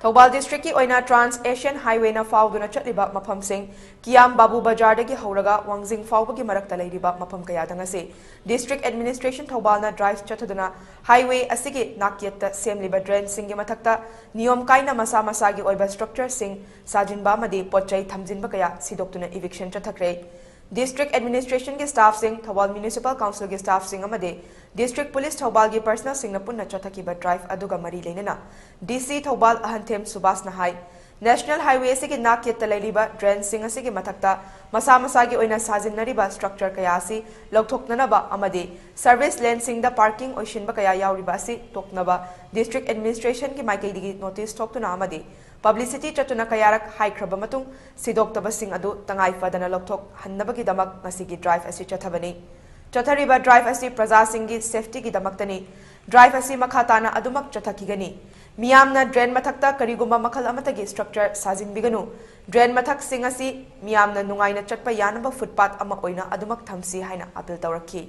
Thoubal District ki oina Trans Asian Highway na fauduna chatliba mafam sing Kiyam Babu Bazar dagi houraga Wangjing faobagi marakta leiriba mafam kaya dangase District Administration Thoubal na drive chataduna highway asigi nakyetta semliba drain singi mathakta niyam kaina masa masagi oiba structure sing sajilliba madi potchai thamjinba kaya sidoktuna eviction chathakre District Administration के staff Singh Thoubal Municipal Council के staff Singh अमदे District Police Thoubal के personal Singh न पुन्ना चौथाकीबा drive अदुगा मरी लेनेना DC Thoubal अहंथेम सुबास नहाई National Highway से के नाक येत्ता लेलिबा drain Singh से के मथक्ता मसा मसा के ओइना साजिन्नरिबा structure कयासी लौथोकननबा अमदे service lane सिंह दा parking ओइशिनबा कया याउरिबासी तोकनबा District Administration के माइकेदिगी notice थोकतुना अमदे Publicity chatuna kayarak houkhre matung sidokta sing adu tangai fadana lokthok hannabagi damak ngasigi drive asi chathabani chathariba drive asi praja singi safety gi damaktani drive asi makhatana adumak chathakigani miyamna drain mathakta karigumba makhal amatagi structure sajin biganu drain mathak sing asi miyamna nungaina chatpa yanaba footpath ama oina adumak thamsi haina appeal tawrakhi